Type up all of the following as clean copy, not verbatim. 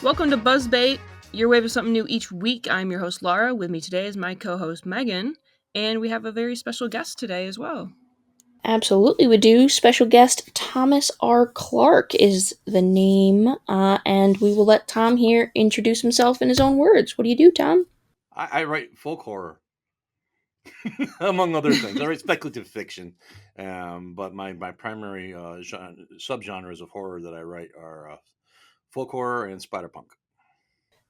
Welcome to BuzzBait, your way of something new each week. I'm your host, Laura. With me today is my co-host, Megan, and we have a very special guest today as well. Absolutely, we do. Special guest Thomas R. Clark is the name, and we will let Tom here introduce himself in his own words. What do you do, Tom? I write folk horror, among other things. I write speculative fiction, but my primary subgenres of horror that I write are folk horror and splatterpunk.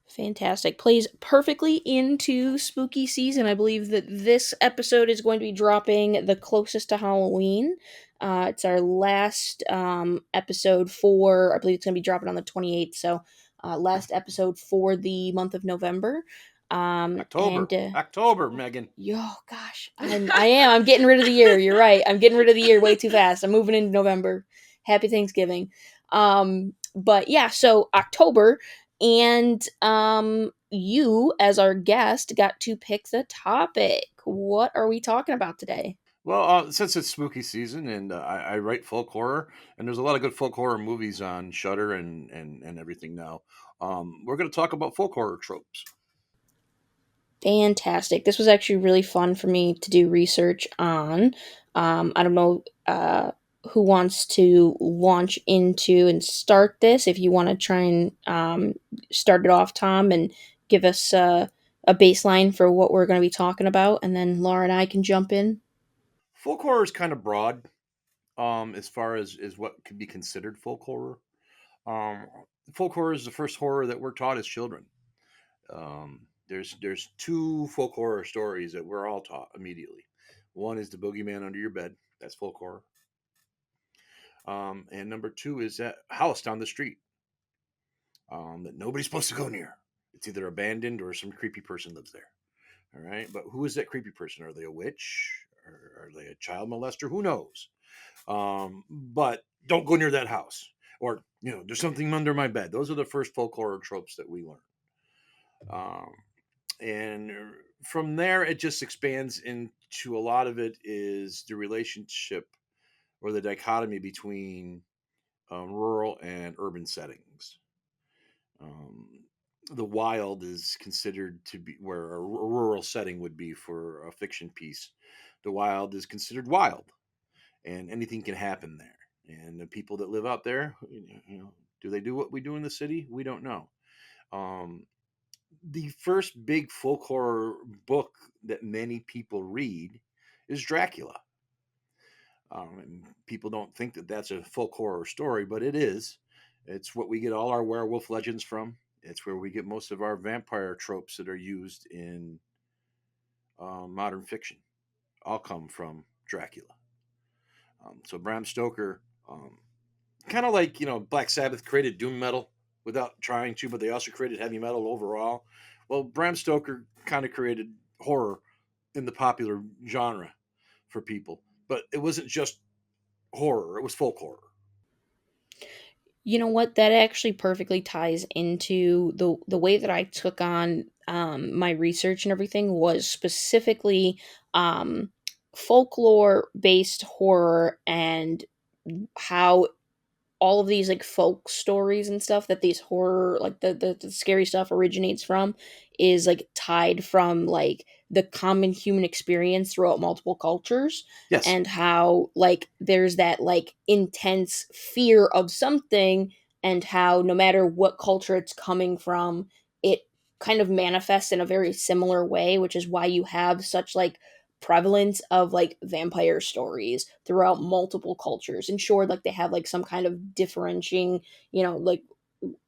Fantastic. Plays perfectly into spooky season. I believe that this episode is going to be dropping the closest to Halloween. It's our last episode for, I believe it's going to be dropping on the 28th, so last episode for the month of November. October, Megan. Yo, gosh, I'm getting rid of the year. You're right. I'm getting rid of the year way too fast. I'm moving into November. Happy Thanksgiving. But yeah, so October, and you as our guest got to pick the topic. What are we talking about today? Well, since it's spooky season and I write folk horror, and there's a lot of good folk horror movies on Shudder and everything now. We're going to talk about folk horror tropes. Fantastic. This was actually really fun for me to do research on. I don't know who wants to launch into and start this. If you want to try and start it off, Tom, and give us a baseline for what we're going to be talking about, and then Laura and I can jump in. Folk horror is kind of broad, as far as what could be considered folk horror. Um, Folk horror is the first horror that we're taught as children. There's two folk horror stories that we're all taught immediately. One is the boogeyman under your bed. That's folk horror. And number two is that house down the street that nobody's supposed to go near. It's either abandoned or some creepy person lives there. All right, but who is that creepy person? Are they a witch? Or are they a child molester? Who knows? But don't go near that house. Or there's something under my bed. Those are the first folk horror tropes that we learn. Um, and from there it just expands into a lot of it is the relationship or the dichotomy between rural and urban settings. um, the wild is considered to be where a rural setting would be for a fiction piece. The wild is considered wild, and anything can happen there. And the people that live out there, do they do what we do in the city? We don't know. um, the first big folk horror book that many people read is Dracula. And people don't think that that's a folk horror story, but it is. It's what we get all our werewolf legends from. It's where we get most of our vampire tropes that are used in modern fiction. All come from Dracula. So Bram Stoker, kind of like Black Sabbath created doom metal without trying to, but they also created heavy metal overall. Well, Bram Stoker kind of created horror in the popular genre for people, but it wasn't just horror; it was folk horror. You know what? That actually perfectly ties into the way that I took on my research and everything was specifically um, folklore based horror and how all of these like folk stories and stuff that these horror like the scary stuff originates from is like tied from like the common human experience throughout multiple cultures, Yes, and how like there's that like intense fear of something, and how no matter what culture it's coming from, it kind of manifests in a very similar way, which is why you have such like prevalence of like vampire stories throughout multiple cultures. And sure, like they have like some kind of differentiating, like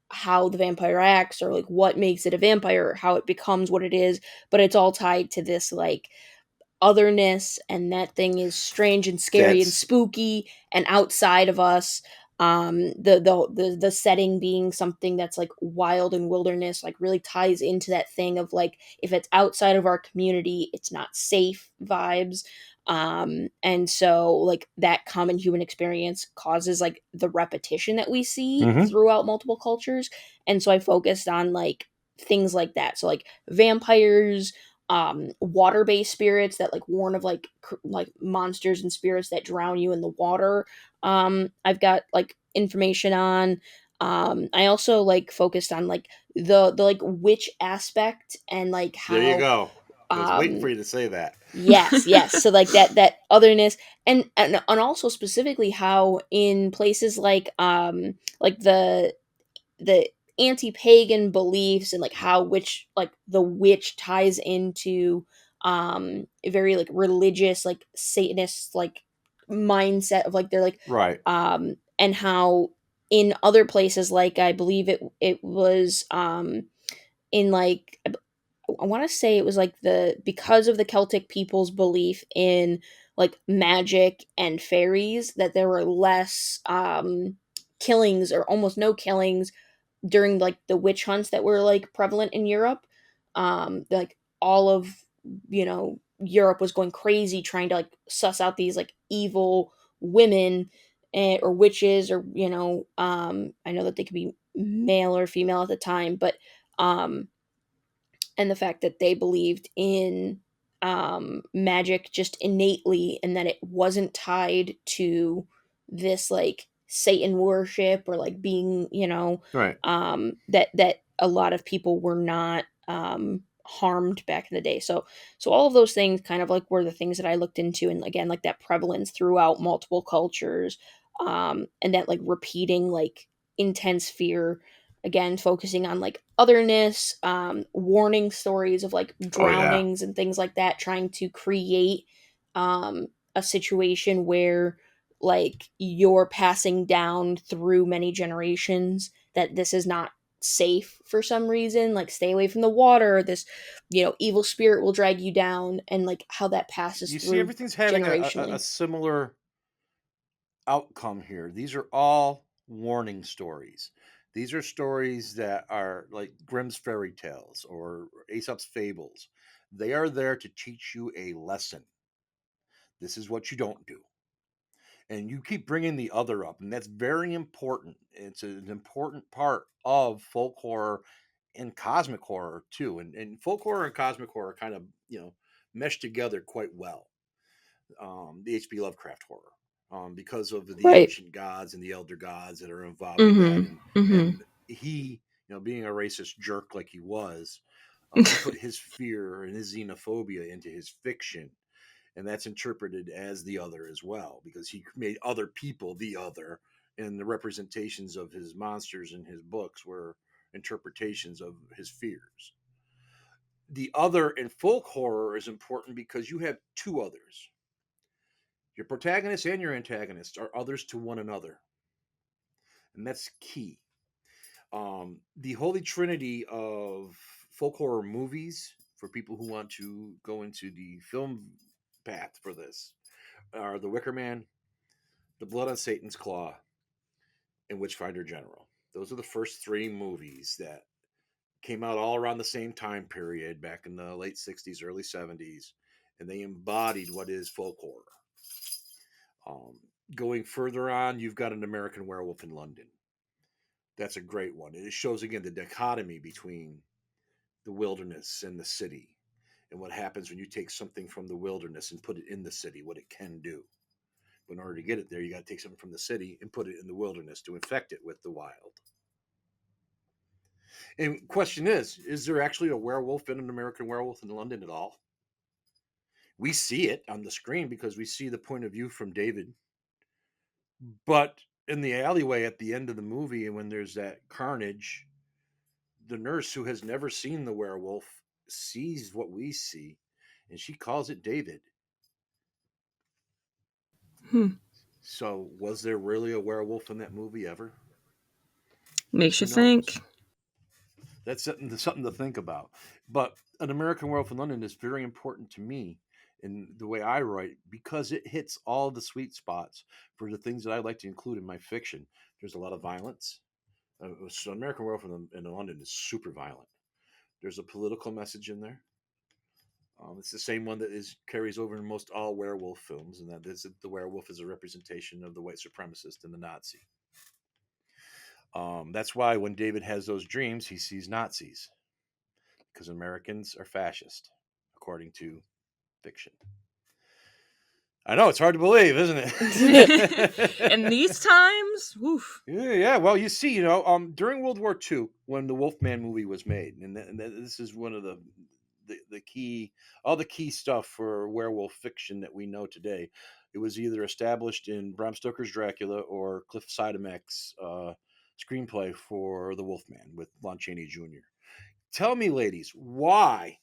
how the vampire acts or like what makes it a vampire, how it becomes what it is, but it's all tied to this like otherness, and that thing is strange and scary and that's spooky and outside of us. The setting being something that's like wild and wilderness like really ties into that thing of like if it's outside of our community it's not safe vibes. And so like that common human experience causes like the repetition that we see hmm throughout multiple cultures. And so I focused on like things like that, so like vampires, water-based spirits that like warn of like like monsters and spirits that drown you in the water. I've got like information on I also like focused on like the like witch aspect and like There you how go. I was waiting for um you to say that. yes, so like that otherness, and also specifically how in places like the anti-pagan beliefs and like how witch like the witch ties into a very like religious like satanist like mindset of like they're like Right. and how in other places like I believe it was in like I want to say it was like the because of the Celtic people's belief in like magic and fairies that there were less killings or almost no killings during like the witch hunts that were like prevalent in Europe. Like all of Europe was going crazy trying to like suss out these like evil women or witches or I know that they could be male or female at the time, but um and the fact that they believed in magic just innately and that it wasn't tied to this like Satan worship or like being Right. that a lot of people were not harmed back in the day. So all of those things kind of like were the things that I looked into, and again like that prevalence throughout multiple cultures, and that like repeating like intense fear, again focusing on like otherness, warning stories of like Oh yeah. drownings and things like that, trying to create a situation where like you're passing down through many generations that this is not safe for some reason, like stay away from the water, this evil spirit will drag you down, and like how that passes You see, through everything's having a generationally. similar outcome here. These are all warning stories. These are stories that are like Grimm's fairy tales or Aesop's fables. They are there to teach you a lesson. This is what you don't do. And you keep bringing the other up, and that's very important. It's an important part of folk horror and cosmic horror too. And folk horror and cosmic horror kind of mesh together quite well. The H.P. Lovecraft horror, because of the Right. ancient gods and the elder gods that are involved with that, Mm-hmm. and Mm-hmm. and he, being a racist jerk like he was, he put his fear and his xenophobia into his fiction, and that's interpreted as the other as well because he made other people the other, and the representations of his monsters in his books were interpretations of his fears. The other in folk horror is important because you have two others. Your protagonist and your antagonist are others to one another, and that's key. The holy trinity of folk horror movies, for people who want to go into the film path for this, are The Wicker Man, The Blood on Satan's Claw, and Witchfinder General. Those are the first three movies that came out all around the same time period back in the late 60s, early 70s, and they embodied what is folk horror. Um, Going further on, you've got An American Werewolf in London. That's a great one. It shows again the dichotomy between the wilderness and the city, and what happens when you take something from the wilderness and put it in the city, what it can do. But in order to get it there, you got to take something from the city and put it in the wilderness to infect it with the wild. And question is there actually a werewolf in An American Werewolf in London at all? We see it on the screen because we see the point of view from David, but in the alleyway at the end of the movie, and when there's that carnage, the nurse who has never seen the werewolf sees what we see, and she calls it David. Hmm. So, was there really a werewolf in that movie ever? Makes you Who think. knows? That's something to think about. But An American Werewolf in London is very important to me in the way I write because it hits all the sweet spots for the things that I like to include in my fiction. There's a lot of violence. So American Werewolf in London is super violent. There's a political message in there. It's the same one that is carries over in most all werewolf films, and that is that the werewolf is a representation of the white supremacist and the Nazi. That's why when David has those dreams, he sees Nazis because Americans are fascist, according to fiction. I know it's hard to believe, isn't In it? these times, woof. Yeah. Well, you see, during World War II, when the Wolfman movie was made, this is one of the key, all the key stuff for werewolf fiction that we know today. It was either established in Bram Stoker's Dracula or Cliff Sidemak's screenplay for The Wolfman with Lon Chaney Jr. Tell me, ladies, why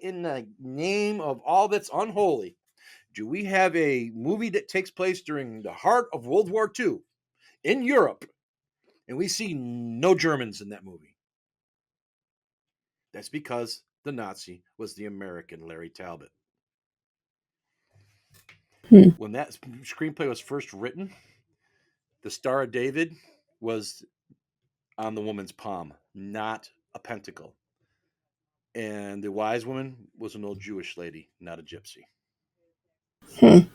in the name of all that's unholy do we have a movie that takes place during the heart of World War II in Europe, and we see no Germans in that movie? That's because the Nazi was the American Larry Talbot. Hmm. When that screenplay was first written, the Star of David was on the woman's palm, not a pentacle. And the wise woman was an old Jewish lady, not a gypsy. Hmm.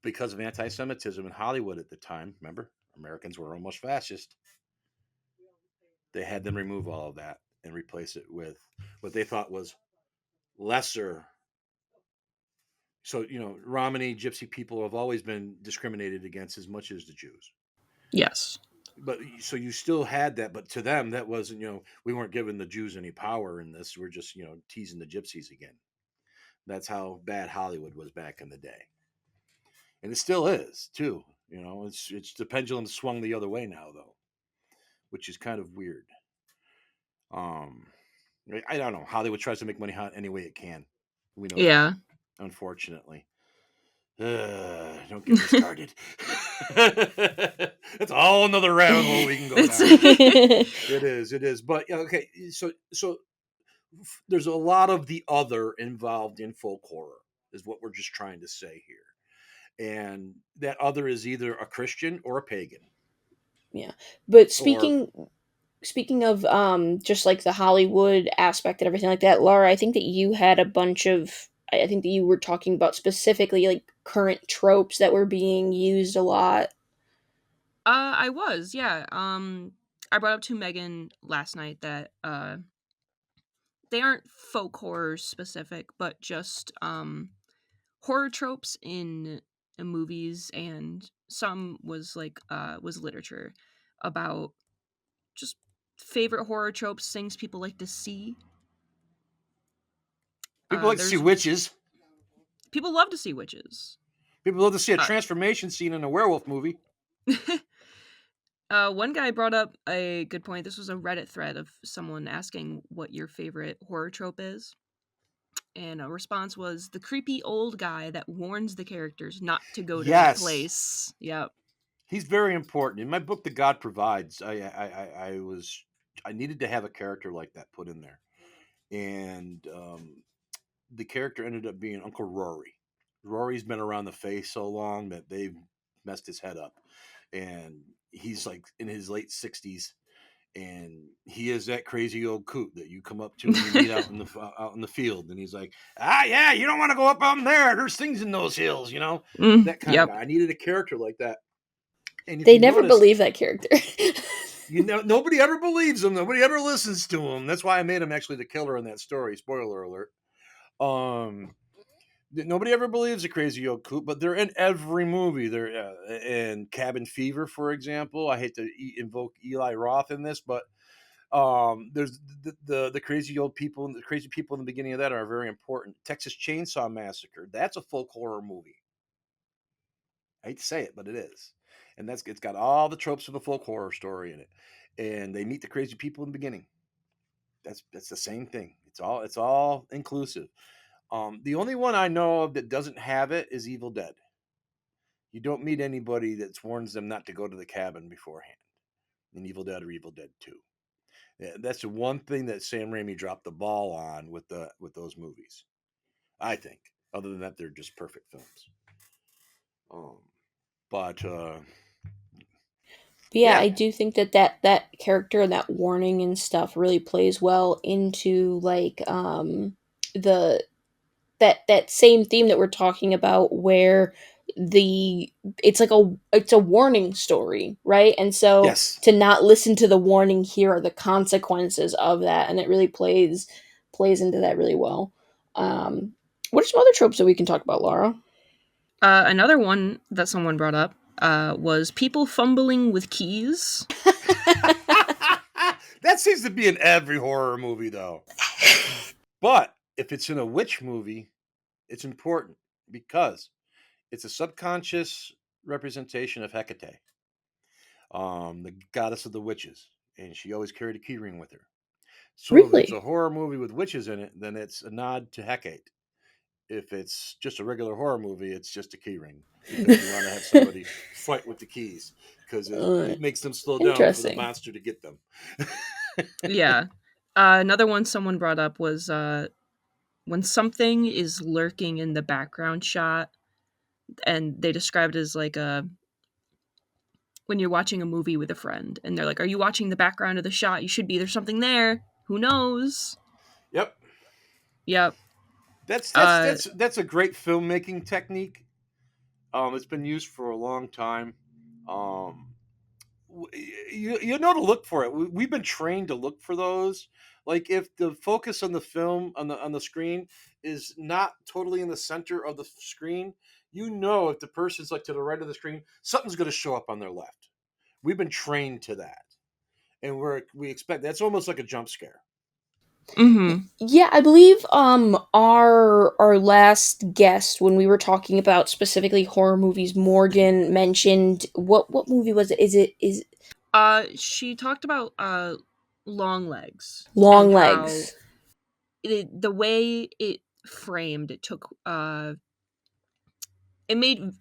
Because of anti Semitism in Hollywood at the time, remember, Americans were almost fascist. They had them remove all of that and replace it with what they thought was lesser. So, Romani, gypsy people have always been discriminated against as much as the Jews. Yes. But so you still had that, but to them, that wasn't, we weren't giving the Jews any power in this. We're just, teasing the gypsies again. That's how bad Hollywood was back in the day. And it still is, too. It's the pendulum swung the other way now, though, which is kind of weird. Um, I don't know. Hollywood tries to make money any way it can. We know Yeah. that, unfortunately. Don't get me started. That's all another rabbit hole we can go down. It is. But okay, so there's a lot of the other involved in folk horror, is what we're just trying to say here. And that other is either a Christian or a pagan. Yeah. But Or speaking of just like the Hollywood aspect and everything like that, Laura, I think that you had a bunch of I think that you were talking about specifically like current tropes that were being used a lot. I was, yeah. I brought up to Megan last night that they aren't folk horror specific, but just horror tropes in movies, and some was like was literature about just favorite horror tropes, things people like to see. people like to see There's witches. People love to see witches. People love to see a Uh, transformation scene in a werewolf movie. One guy brought up a good point. This was a Reddit thread of someone asking what your favorite horror trope is. And a response was the creepy old guy that warns the characters not to go to that Yes. place. Yep. He's very important. In my book, The God Provides, I needed to have a character like that put in there. And the character ended up being Uncle Rory. Rory's been around the face so long that they've messed his head up. And he's like in his late 60s, and he is that crazy old coot that you come up to and you meet out in the field, and he's like, yeah, you don't want to go up on there. There's things in those hills, that kind of Yep. guy. I needed a character like that. And if They you never notice, believe that character. nobody ever believes him. Nobody ever listens to him. That's why I made him actually the killer in that story. Spoiler alert. Nobody ever believes a crazy old coot, but they're in every movie. They're in Cabin Fever, for example. I hate to invoke Eli Roth in this, but there's the crazy old people, the crazy people in the beginning of that are very important. Texas Chainsaw Massacre. That's a folk horror movie. I hate to say it, but it is. And it's got all the tropes of a folk horror story in it. And they meet the crazy people in the beginning. That's the same thing. It's all inclusive. The only one I know of that doesn't have it is Evil Dead. You don't meet anybody that warns them not to go to the cabin beforehand in Evil Dead or Evil Dead 2. Yeah, that's the one thing that Sam Raimi dropped the ball on with those movies, I think. Other than that, they're just perfect films. But Yeah, yeah, I do think that character and that warning and stuff really plays well into like the that same theme that we're talking about where the it's a warning story, right? And so yes. to not listen to the warning, here are the consequences of that, and it really plays into that really well. What are some other tropes that we can talk about, Laura? Another one that someone brought up was people fumbling with keys. That seems to be in every horror movie, though. But if it's in a witch movie, it's important because it's a subconscious representation of Hecate, the goddess of the witches, and she always carried a keyring with her. So if it's a Really? horror movie with witches in it, then it's a nod to Hecate. If it's just a regular horror movie, it's just a keyring because you want to have somebody fight with the keys because Uh, it makes them slow down for the Interesting. monster to get them. Yeah. Another one someone brought up was when something is lurking in the background shot, and they described it as like a when you're watching a movie with a friend, and they're like, "Are you watching the background of the shot? You should be. There's something there. Who knows?" Yep, Yep. that's that's Uh, that's that's a great filmmaking technique. It's been used for a long time. Um, you know to look for it. We've been trained to look for those. Like if the focus on the film on the screen is not totally in the center of the screen, you know if the person's like to the right of the screen, something's going to show up on their left. We've been trained to that, and we expect that's almost like a jump scare. mm-hmm. Yeah, I believe our last guest when we were talking about specifically horror movies, Morgan mentioned what movie was it? Is She talked about long legs and Long how Legs. the way it framed it took it made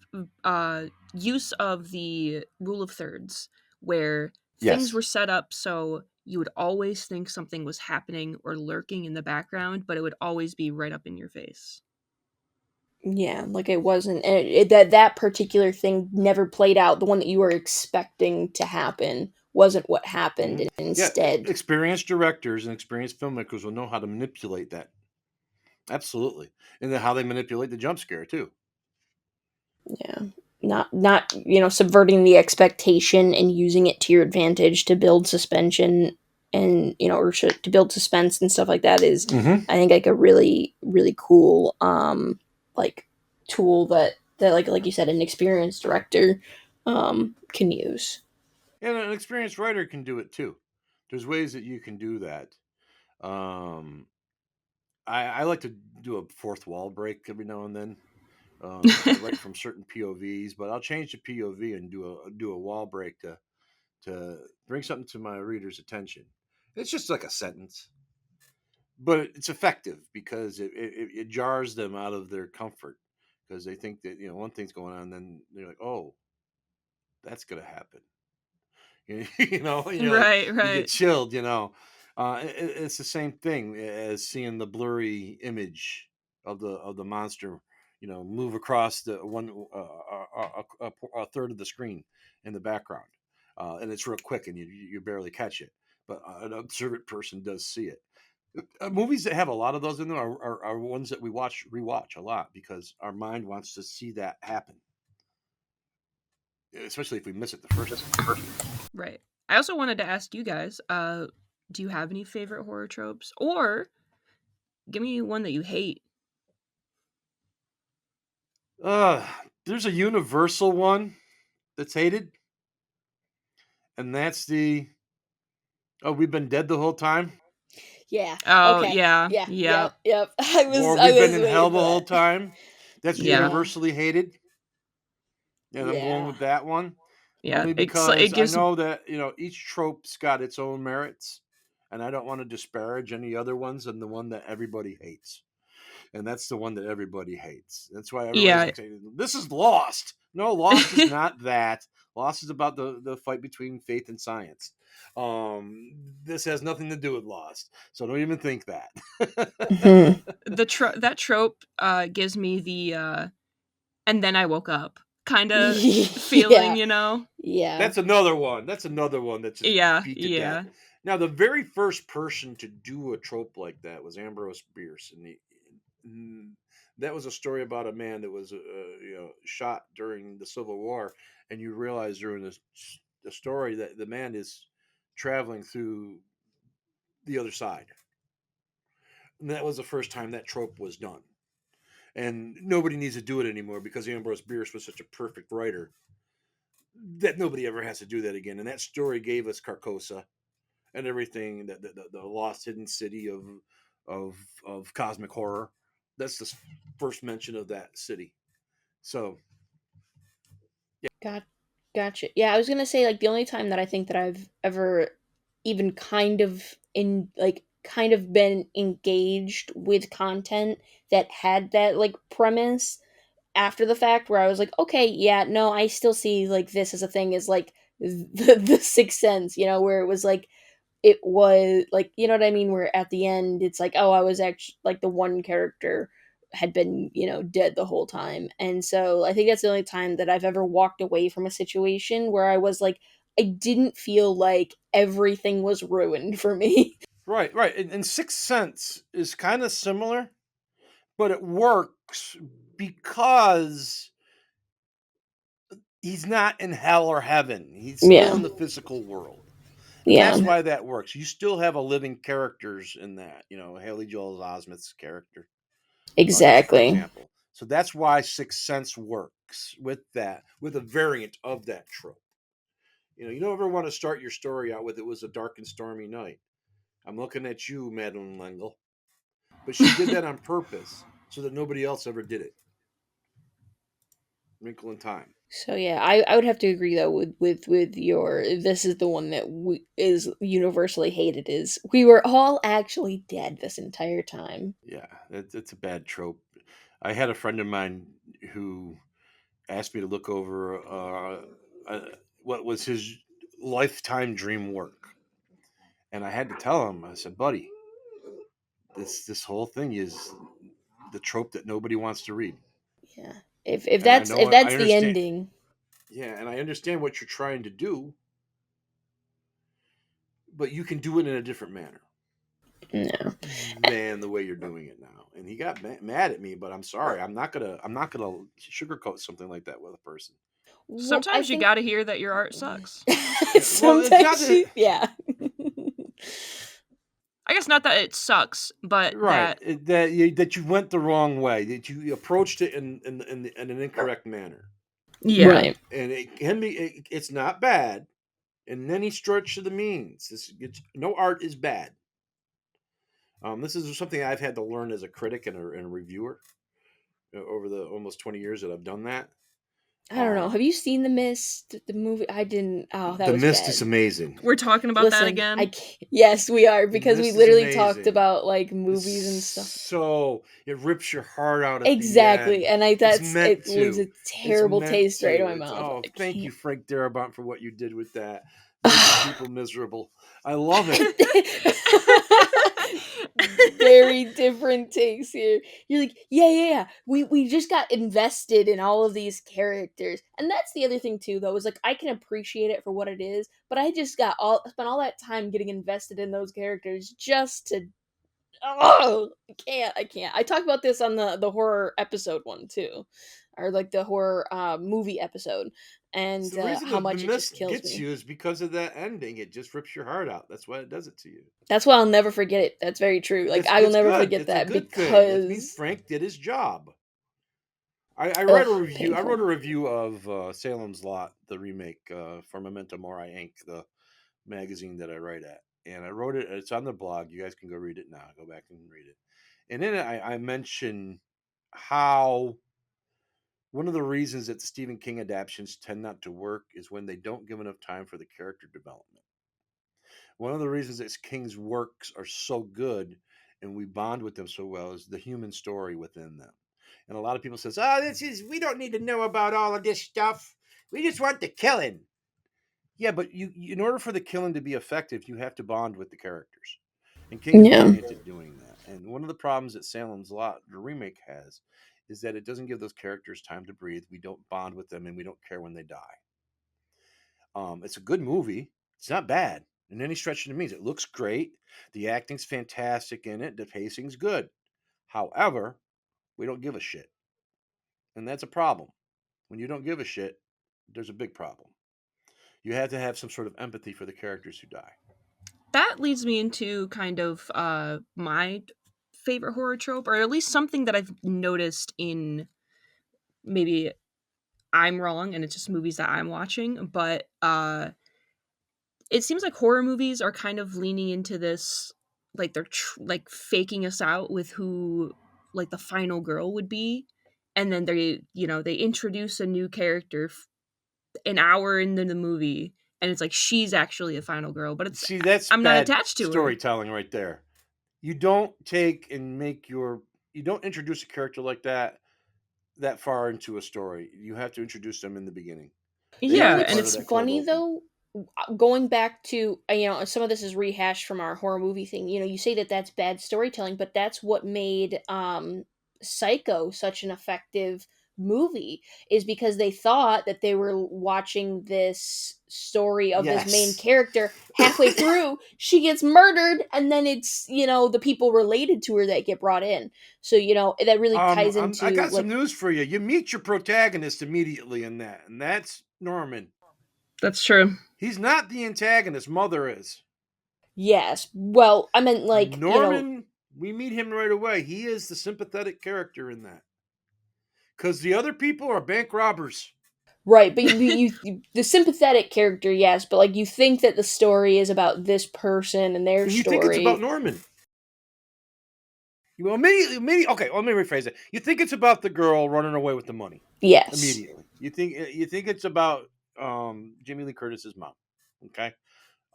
use of the rule of thirds where things Yes. were set up so you would always think something was happening or lurking in the background, but it would always be right up in your face. Yeah, like it wasn't that particular thing never played out. The one that you were expecting to happen wasn't what happened, Hmm. and Yeah, instead, experienced directors and experienced filmmakers will know how to manipulate that. Absolutely, and then how they manipulate the jump scare too. yeah, not subverting the expectation and using it to your advantage to build suspension and or to build suspense and stuff like that is, Hmm. I think, like a really really cool like tool that like you said, an experienced director can use. And an experienced writer can do it too. There's ways that you can do that. Um, I like to do a fourth wall break every now and then. I write from certain POVs, but I'll change the POV and do a wall break to bring something to my reader's attention. It's just like a sentence, but it's effective because it jars them out of their comfort because they think that one thing's going on, then they're like, oh, that's gonna happen. And you're like Right, you get right. chilled. It's the same thing as seeing the blurry image of the monster, move across the one a third of the screen in the background, and it's real quick, and you barely catch it, but an observant person does see it. Movies that have a lot of those in them are ones that we rewatch a lot because our mind wants to see that happen, especially if we miss it the first time. Right. I also wanted to ask you guys, do you have any favorite horror tropes? Or give me one that you hate. Uh, there's a universal one that's hated, and that's the "Oh, we've been dead the whole time," Yeah. Oh, Okay. yeah. Yeah. Yep. Yep. Yep. I was or I "We've been was in hell waiting the for whole that. time." That's Yeah. Yeah. universally hated, and I'm going Yeah. with that one Yeah. only It because I gives know that each trope's got its own merits, and I don't want to disparage any other ones than the one that everybody hates. And that's the one that everybody hates. That's why everybody's yeah. like saying, "This is Lost." No, Lost is not that. Lost is about the fight between faith and science. This has nothing to do with Lost, so don't even think that. Mhm. That trope gives me the and then I woke up kind of feeling, Yeah. you know? Yeah. That's another one. That's another one that's just Yeah, beat to death. yeah. Now, the very first person to do a trope like that was Ambrose Bierce, and that was a story about a man that was shot during the Civil War, and you realize during the story that the man is traveling through the other side. And that was the first time that trope was done. and nobody needs to do it anymore because Ambrose Bierce was such a perfect writer that nobody ever has to do that again. And that story gave us Carcosa and everything, that the lost hidden city of of cosmic horror. That's the first mention of that city. So Got gotcha. Yeah, I was gonna say like the only time that I think that I've ever even kind of in like kind of been engaged with content that had that like premise after the fact where I was like, okay, yeah, no, I still see like this as a thing is like the Sixth Sense, where it was like it was like what I mean, where at the end it's like, oh, I was actually like the one character had been dead the whole time. And so I think that's the only time that I've ever walked away from a situation where I was like, I didn't feel like everything was ruined for me. right, right, and Sixth Sense is kind of similar, but it works because he's not in hell or heaven. He's still Yeah. in the physical world. And Yeah. that's why that works. You still have a living characters in that. Haley Joel Osment's character, just for Exactly. example. So that's why Sixth Sense works with that, with a variant of that trope. You don't ever want to start your story out with "it was a dark and stormy night." I'm looking at you, Madeline L'Engle, but she did that on purpose so that nobody else ever did it. Wrinkle in Time. So yeah, I would have to agree though with your this is the one that is universally hated is we were all actually dead this entire time. Yeah, it's a bad trope. I had a friend of mine who asked me to look over what was his lifetime dream work, and I had to tell him. I said, "Buddy, this whole thing is the trope that nobody wants to read." Yeah. If And I that's if know I that's the understand. ending. Yeah, and I understand what you're trying to do, but you can do it in a different manner No. than the way you're doing it now. And he got mad at me, but I'm sorry. I'm not gonna sugarcoat something like that with a person. Well, I Sometimes you think gotta hear that your art sucks. Yeah, well, it's not sometimes that. yeah. I guess not that it sucks, but Right, that that you went the wrong way, that you approached it in an incorrect manner, yeah. Right. and it can be. It's not bad in any stretch of the means. No art is bad. This is something I've had to learn as a critic and a reviewer over the almost 20 years that I've done that. I don't know. Um, Have you seen The Mist? The movie? I didn't. Oh, that the was Mist is bad. amazing. We're talking about that Listen, I again. can't. Yes, we are The because we Mist is literally talked amazing. about like It's movies and stuff. so it rips your heart out at the Exactly, end. and I It's that's meant it leaves to. a It's terrible meant taste right in to. my It's mouth. oh, I thank you, can't. Frank Darabont, for what you did with that. Making people miserable. I love it. Very different takes here. You're like, yeah, yeah, yeah. We just got invested in all of these characters, and that's the other thing too. Though is like I can appreciate it for what it is, but I just got all spent all that time getting invested in those characters just to. Oh, I can't. I talked about this on the horror episode one too, or like the horror movie episode, It's and the reason how the much it just Mist kills gets me. you is because of that ending. It just rips your heart out. That's why it does it to you. That's why I'll never forget it. That's very true. Like It's I will it's never good. forget It's a that good thing. It means because Frank did his job. I read a ugh, review. I wrote painful. a review of Salem's Lot, the remake for Memento Mori Inc., the magazine that I write at, and I wrote it. It's on the blog. You guys can go read it now. Go back and read it. And in it, I mention how one of the reasons that the Stephen King adaptations tend not to work is when they don't give enough time for the character development. One of the reasons that King's works are so good and we bond with them so well is the human story within them. And a lot of people says, "Oh, we don't need to know about all of this stuff. We just want the killing." Yeah, but in order for the killing to be effective, you have to bond with the characters. And King is Yeah. brilliant at doing that. And one of the problems that Salem's Lot, the remake, has is that it doesn't give those characters time to breathe. We don't bond with them and we don't care when they die. It's a good movie. It's not bad in any stretch of the means. It looks great. The acting's fantastic in it. The pacing's good. However, we don't give a shit. And that's a problem. When you don't give a shit, there's a big problem. You have to have some sort of empathy for the characters who die. That leads me into kind of my favorite horror trope, or at least something that I've noticed in, maybe I'm wrong and it's just movies that I'm watching, but it seems like horror movies are kind of leaning into this, like they're like faking us out with who like the final girl would be, and then they introduce a new character an hour into the movie, and it's like she's actually a final girl, but it's See, that's I'm not bad attached to her. storytelling right there. You don't take and you don't introduce a character like that far into a story. You have to introduce them in the beginning. They You have know to Yeah, be and what's part of it's that cold funny open. though? Going back to, some of this is rehashed from our horror movie thing. You say that that's bad storytelling, but that's what made Psycho such an effective movie, is because they thought that they were watching this story of this main Yes. character. Halfway through, she gets murdered, and then it's, the people related to her that get brought in. So, that really ties I into got some like, news for you. You meet your protagonist immediately in that, and that's Norman. that's true. He's not the antagonist. Mother is. yes. Well, I meant like, Norman, we meet him right away. He is the sympathetic character in that. Because the other people are bank robbers. right, but the sympathetic character, yes, but like you think that the story is about this person and their And you think it's about story. Norman. You immediately, okay, let me rephrase it. You think it's about the girl running away with the money Yes. immediately. You think it's about Jamie Lee Curtis's mom. Okay.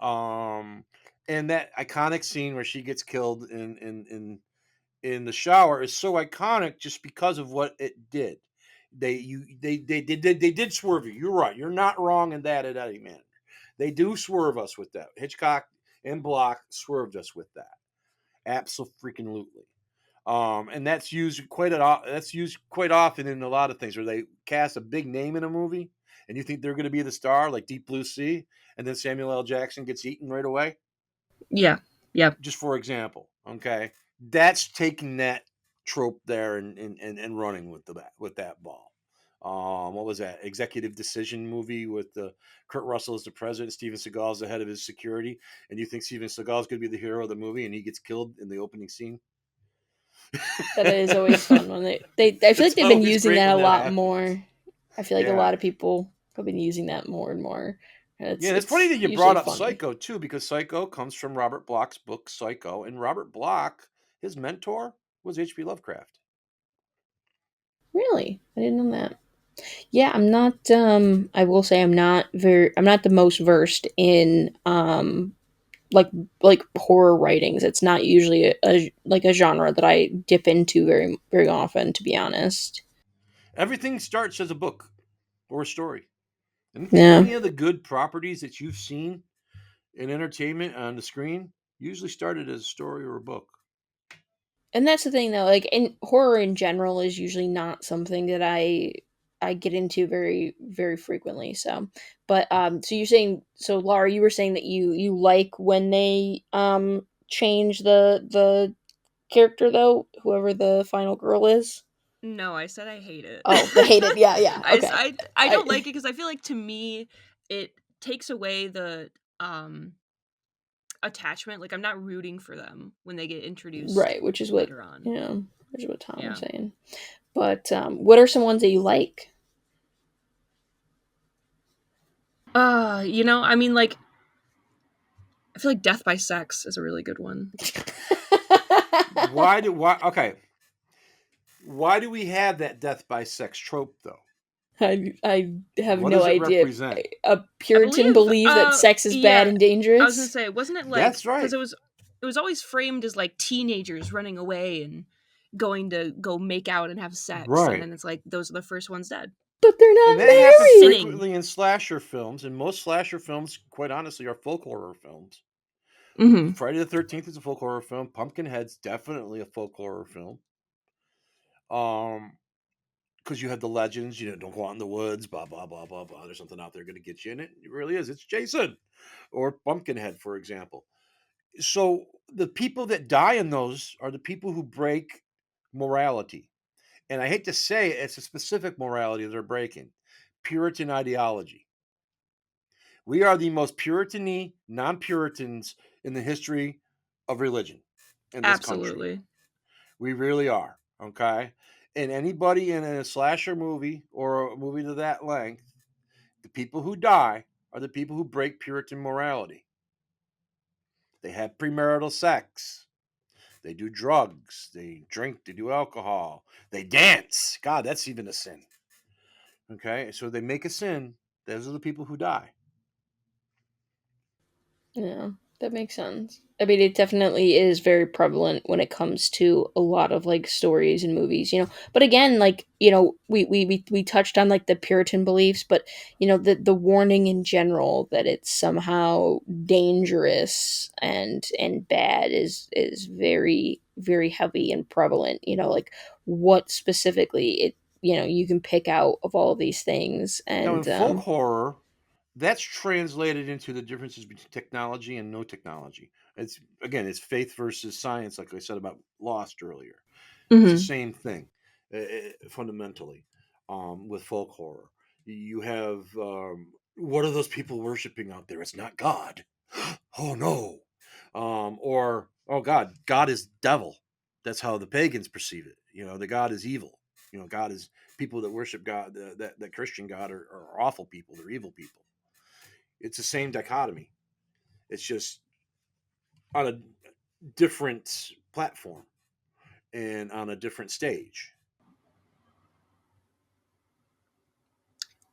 Um and that iconic scene where she gets killed in the shower is so iconic just because of what it did. They did swerve you. You're right. You're not wrong in that at any manner. They do swerve us with that. Hitchcock and Block swerved us with that. Absolutely. And that's used quite often in a lot of things where they cast a big name in a movie and you think they're going to be the star, like Deep Blue Sea, and then Samuel L. Jackson gets eaten right away. Yeah, yeah, Just for example, okay, that's taking that trope there and running with that ball. What was that executive decision movie with Kurt Russell as the president, Steven Seagal as the head of his security, and you think Steven Seagal is going to be the hero of the movie, and he gets killed in the opening scene. That is always fun when they I feel like It's they've been always using great that when a that lot happens. more. I feel like a Yeah. lot of people have been using that more and more. It's Yeah, it's funny it's that you usually brought up funny. Psycho too, because Psycho comes from Robert Bloch's book Psycho, and Robert Bloch, his mentor, was H.P. Lovecraft. Really? I didn't know that. Yeah, I'm not I will say I'm not the most versed in like horror writings. It's not usually like a genre that I dip into very very often, to be honest. Everything starts as a book or a story. Yeah. Any of the good properties that you've seen in entertainment on the screen usually started as a story or a book. And that's the thing though, like in horror in general is usually not something that I get into very very frequently. So, but so you're saying, so Laura, you were saying that you like when they change the character though, whoever the final girl is. no, I said I hate it. Oh, the hated. Yeah, yeah. Okay. I I don't like it because I feel like, to me, it takes away the um attachment. Like, I'm not rooting for them when they get introduced right, which is what, later on. which is what Tom was Yeah. saying. But what are some ones that you like? I mean, like, I feel like Death by Sex is a really good one. Why okay. Why do we have that death by sex trope though? I have What no does it idea. represent? A I Puritan believe believe that sex is bad yeah, and I was going to dangerous. say, wasn't it like, That's cuz right. it was always framed as like teenagers running away and going to go make out and have sex, and Right. then it's like those are the first ones dead. But they're And not that happens married. Sinning. frequently in slasher films, and most slasher films, quite honestly, are folk horror films. Mhm. Friday the 13th is a folk horror film. Pumpkinhead's definitely a folk horror film. Um, because you have the legends, don't go out in the woods, blah blah blah blah blah. There's something out there going to get you in it. It really is. It's Jason, or Pumpkinhead, for example. So the people that die in those are the people who break morality, and I hate to say it, it's a specific morality they're breaking. Puritan ideology. We are the most Puritan-y non-Puritans in the history of religion in this country. Absolutely. We really are. Okay. And anybody in a slasher movie or a movie to that length, the people who die are the people who break Puritan morality. They have premarital sex. They do drugs. They drink. They do alcohol. They dance. God, that's even a sin. Okay. So they make a sin. Those are the people who die. Yeah, that makes sense. I mean, it definitely is very prevalent when it comes to a lot of like stories and movies, you know. But again, like, you know, we touched on like the Puritan beliefs, but you know, the warning in general that it's somehow dangerous and bad is very very heavy and prevalent. You know, like what specifically it, you know, you can pick out of all of these things Now, in and folk horror, that's translated into the differences between technology and no technology. It's again, it's faith versus science, like I said about Lost earlier. It's the mhm. same thing, fundamentally, with folk horror. You have what are those people worshiping out there? It's not God. Oh no, or oh God, God is devil. That's how the pagans perceive it. You know, the God is evil. You know, God is people that worship God, that Christian God are awful people. They're evil people. It's the same dichotomy. It's just on a different platform and on a different stage.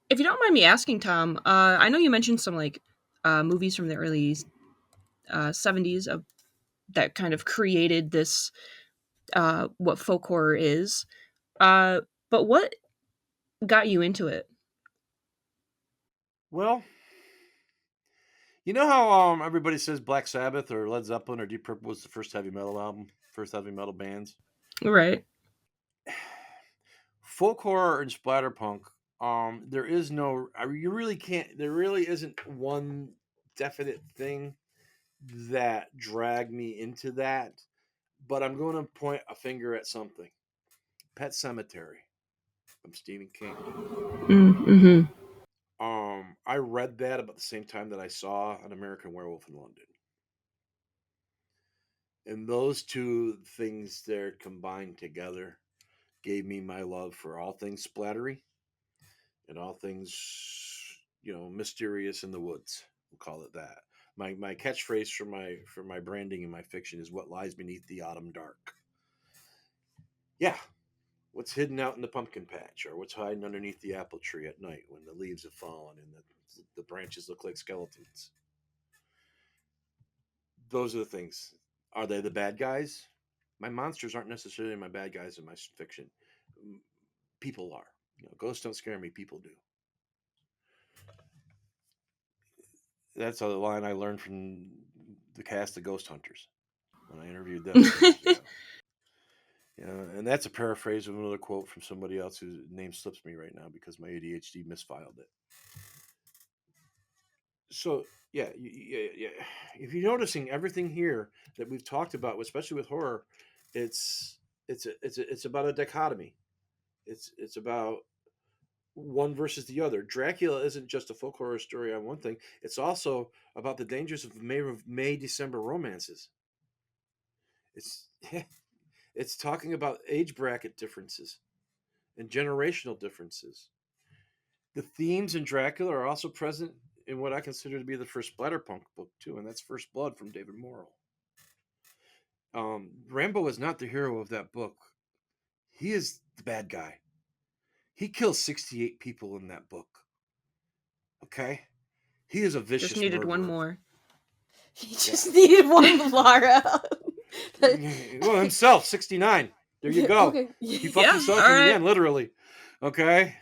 If you don't mind me asking, Tom, I know you mentioned some like movies from the early 70s of that kind of created this what folk horror is. But what got you into it? Well, you know how everybody says Black Sabbath or Led Zeppelin or Deep Purple was the first heavy metal album, first heavy metal bands. Right. Folk horror and splatterpunk, there is no, you really can't. There really isn't one definite thing that dragged me into that. But I'm going to point a finger at something. Pet Cemetery from Stephen King. Mm-hmm. I read that about the same time that I saw An American Werewolf in London. And those two things there combined together gave me my love for all things splattery and all things, you know, mysterious in the woods. We'll call it that. My catchphrase for my branding and my fiction is what lies beneath the autumn dark. Yeah, what's hidden out in the pumpkin patch, or what's hiding underneath the apple tree at night when the leaves have fallen and the branches look like skeletons. Those are the things. Are they the bad guys? My monsters aren't necessarily my bad guys in my fiction. People are. You know, ghosts don't scare me. People do. That's a line I learned from the cast of Ghost Hunters when I interviewed them many years ago. You know, and that's a paraphrase of another quote from somebody else whose name slips me right now because my ADHD misfiled it. So yeah, yeah. If you're noticing everything here that we've talked about, especially with horror, it's it's about a dichotomy. It's about one versus the other. Dracula isn't just a folk horror story on one thing. It's also about the dangers of May December romances. It's it's talking about age bracket differences and generational differences. The themes in Dracula are also present in what I consider to be the first Splatterpunk book too, and that's First Blood from David Morrell. Rambo is not the hero of that book. He is the bad guy. He kills 68 people in that book. Okay? He is a Just vicious needed one murderer. more. He Yeah. just needed one Lara. Well, himself, 69. There you go. Okay. He fucked Yeah. himself All in the right. end, literally. Okay?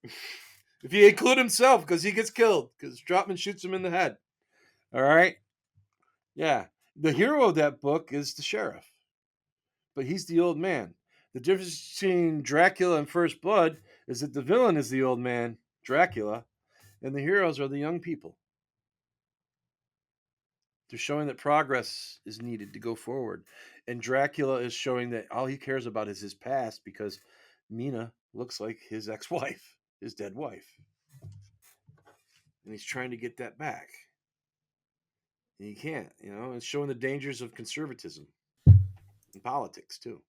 If you include himself, because he gets killed, because Trotman shoots him in the head. All right? Yeah. The hero of that book is the sheriff, but he's the old man. The difference between Dracula and First Blood is that the villain is the old man, Dracula, and the heroes are the young people. They're showing that progress is needed to go forward. And Dracula is showing that all he cares about is his past because Mina looks like his ex wife, his dead wife. And he's trying to get that back. And he can't, you know, it's showing the dangers of conservatism. and politics too.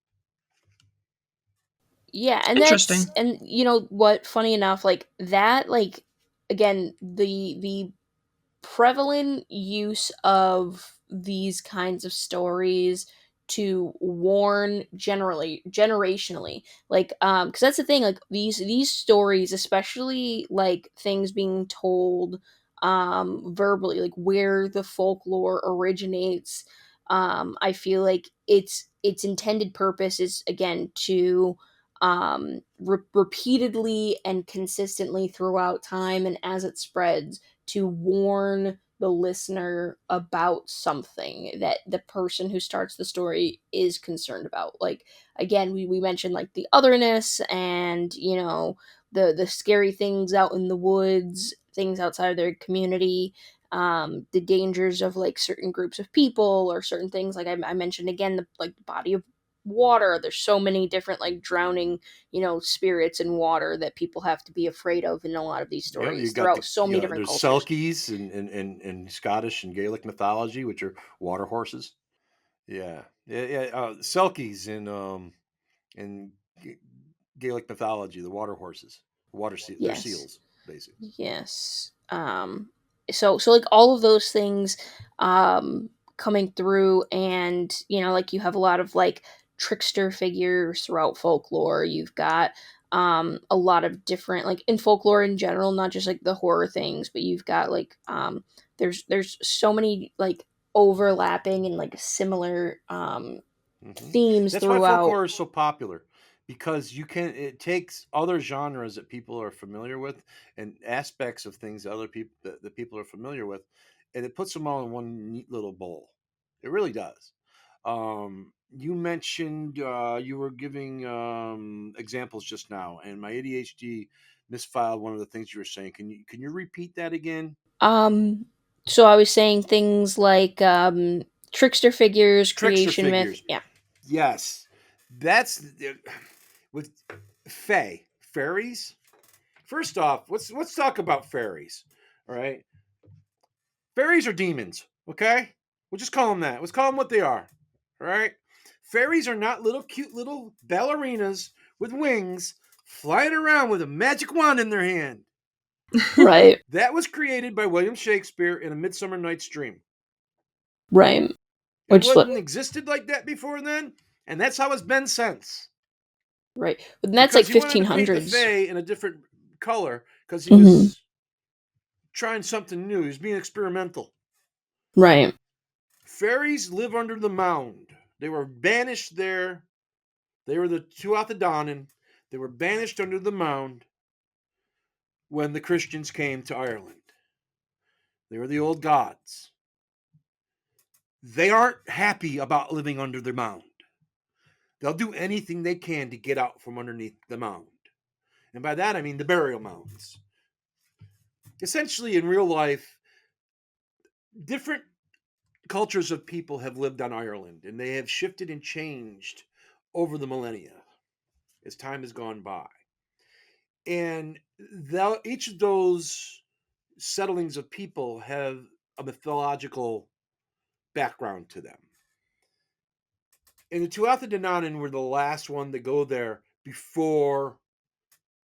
Yeah, Interesting. and you know what, funny enough, like that, like again, the prevalent use of these kinds of stories to warn generally generationally, like because that's the thing, like these stories, especially like things being told verbally, like where the folklore originates, I feel like its intended purpose is again to repeatedly and consistently throughout time and as it spreads, to warn the listener about something that the person who starts the story is concerned about. Like again, we mentioned like the otherness and you know the scary things out in the woods, things outside of their community, the dangers of like certain groups of people or certain things. Like I mentioned again, the like body of water. There's so many different like drowning, you know, spirits in water that people have to be afraid of in a lot of these Yep, you stories got throughout so many different there's cultures. selkies in Scottish and Gaelic mythology, which are water horses. Yeah, yeah, yeah. Selkies in G- Gaelic mythology, the water horses, they're Yes. seals, basically. Yes. So like all of those things coming through, and you know like you have a lot of like trickster figures throughout folklore. You've got a lot of different, like in folklore in general, not just like the horror things, but you've got like there's so many like overlapping and like similar Hmm. themes That's why throughout. folklore is so popular, because it takes other genres that people are familiar with and aspects of things that other people that people are familiar with, and it puts them all in one neat little bowl. It really does. You mentioned you were giving examples just now, and my ADHD misfiled one of the things you were saying. Can you repeat that again? Um, so I was saying things like trickster figures, Trickster creation myth. figures. Yeah. Yes, that's with fairies. First off, let's talk about fairies. All right, fairies are demons. Okay, we'll just call them that. Let's call them what they are. All right, fairies are not little cute little ballerinas with wings flying around with a magic wand in their hand. Right. That was created by William Shakespeare in A Midsummer Night's Dream. Right. It Which look wasn't existed like that before then, and that's how it's been since. right, but that's like Because he wanted fifteen to paint the hundreds. Fae in a different color because he Mm-hmm. was trying something new. He was being experimental. Right. Fairies live under the mound. They were banished there. They were the Tuatha. They were banished under the mound when the Christians came to Ireland. They were the old gods. They aren't happy about living under the mound. They'll do anything they can to get out from underneath the mound. And by that, I mean the burial mounds. Essentially, in real life, different cultures of people have lived on Ireland, and they have shifted and changed over the millennia as time has gone by. And each of those settlings of people have a mythological background to them. And the Tuatha De Danann were the last one to go there before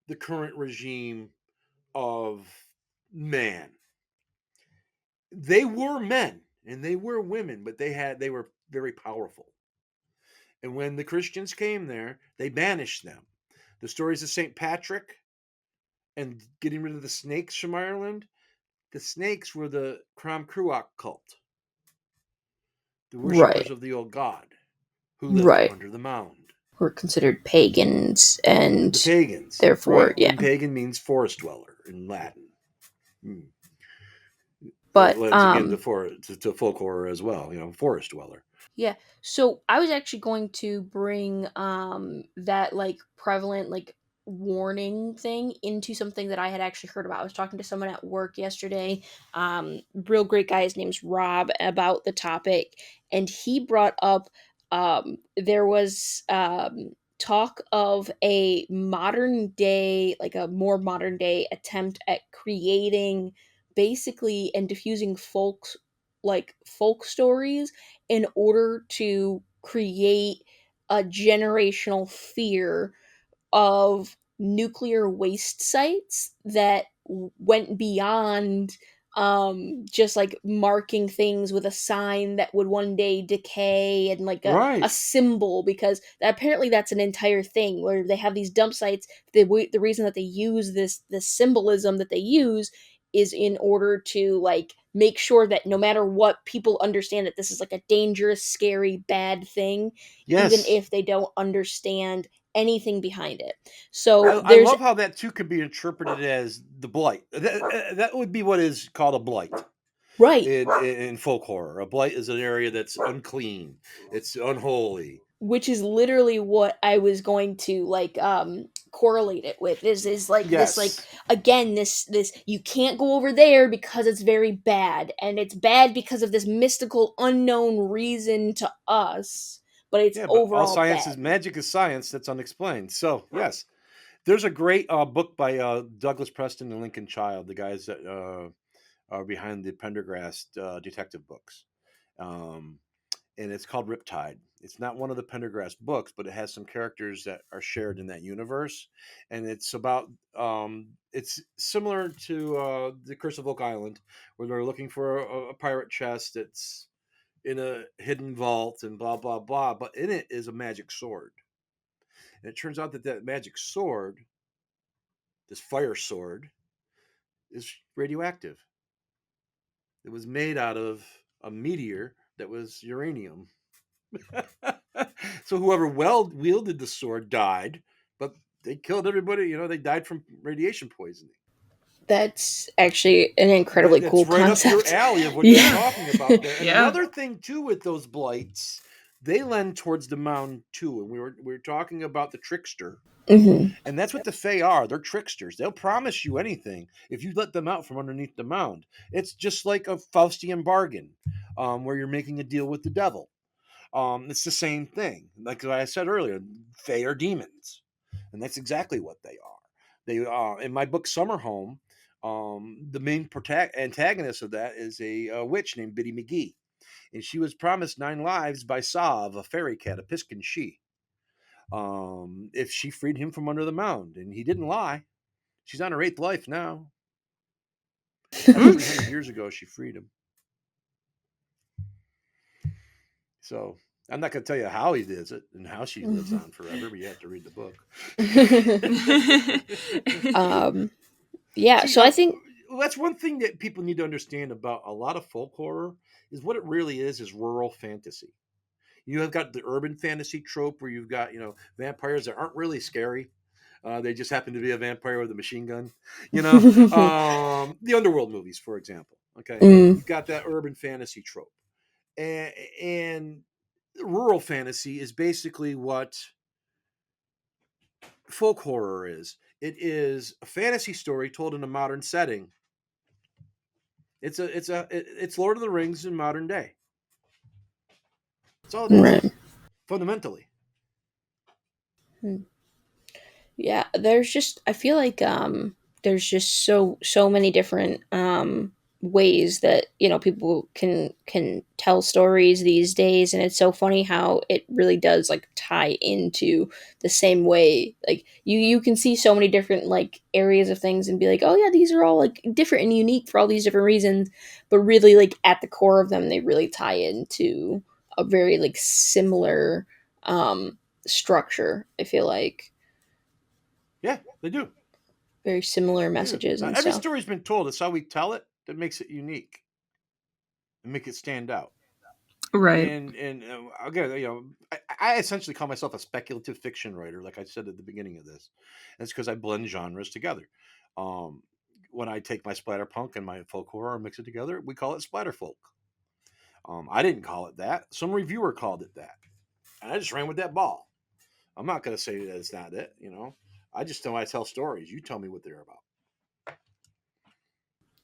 the current regime of man. They were men and they were women, but they were very powerful. And when the Christians came there, they banished them. The stories of St. Patrick and getting rid of the snakes from Ireland, the snakes were the Crom Cruach cult, the worshippers Right. of the old god who lived Right. under the mound. Were considered pagans, The and pagans, therefore, right? yeah. And pagan means forest dweller in Latin. Hmm. That But lends again to folklore as well, forest dweller. yeah. So I was actually going to bring that like prevalent like warning thing into something that I had actually heard about. I was talking to someone at work yesterday. Real great guy, his name's Rob, about the topic, and he brought up there was talk of a modern day, like a more modern day attempt at creating basically and diffusing folk stories in order to create a generational fear of nuclear waste sites that went beyond just like marking things with a sign that would one day decay and like a Right. symbol, because apparently that's an entire thing where they have these dump sites. The reason that they use this symbolism that they use is in order to like make sure that no matter what, people understand that this is like a dangerous, scary, bad thing, even Yes. if they don't understand anything behind it. So I there's love how that too could be interpreted as the blight. That would be what is called a blight right, in folk horror. A blight is an area that's unclean, it's unholy. which is literally what I was going to like correlate it with, is like this, like Yes. again, this you can't go over there because it's very bad, and it's bad because of this mystical unknown reason to us, but it's Yeah, but all overall science is bad. magic is science that's unexplained. So yes, there's a great book by Douglas Preston and Lincoln Child, the guys that are behind the Pendergrast detective books. Um, and it's called Riptide. It's not one of the Pendergrast books, but it has some characters that are shared in that universe, and it's about it's similar to the Curse of Oak Island, where they're looking for a pirate chest that's in a hidden vault and blah blah blah. But in it is a magic sword, and it turns out that that magic sword, this fire sword, is radioactive. It was made out of a meteor that was uranium. So whoever wielded the sword died, but they killed everybody. You know, they died from radiation poisoning. That's actually an incredibly That's cool right up your concept. alley of what you're Yeah. talking about there. And Yeah. another thing too with those blights, they lend towards the mound too. And we were talking about the trickster, Hmm. and that's what the Fae are. They're tricksters. They'll promise you anything if you let them out from underneath the mound. It's just like a Faustian bargain, where you're making a deal with the devil. It's the same thing. Like I said earlier, Fae are demons, and that's exactly what they are. They in my book Summer Home. The main antagonist of that is a witch named Biddy McGee, and she was promised 9 lives by Sav, a fairy cat, a Piskin she, if she freed him from under the mound, and he didn't lie. She's on her 8th life now. About Mm. 300 years ago, she freed him. So I'm not going to tell you how he does it and how she lives on forever, but you have to read the book. um yeah, See, so I think that's one thing that people need to understand about a lot of folk horror is what it really is rural fantasy. You have got the urban fantasy trope where you've got, vampires that aren't really scary. They just happen to be a vampire with a machine gun. The Underworld movies, for example. Okay, mm, you've got that urban fantasy trope, and rural fantasy is basically what folk horror is. It is a fantasy story told in a modern setting. It's Lord of the Rings in modern day. That's all it is, right. fundamentally. Yeah, there's just, I feel like there's just so many different ways that, people can tell stories these days, and it's so funny how it really does like tie into the same way. Like you can see so many different like areas of things and be like, "Oh yeah, these are all like different and unique for all these different reasons." But really like at the core of them they really tie into a very like similar structure, I feel like. Yeah, they do. Very similar They do. messages and Every stuff. story's been told. It's how we tell it that makes it unique and make it stand out. Right. And again, I essentially call myself a speculative fiction writer, like I said at the beginning of this. That's because I blend genres together. Um, when I take my splatterpunk and my folk horror and mix it together, we call it splatterfolk. I didn't call it that. Some reviewer called it that, and I just ran with that ball. I'm not going to say that it's not it. I just know I tell stories. You tell me what they're about.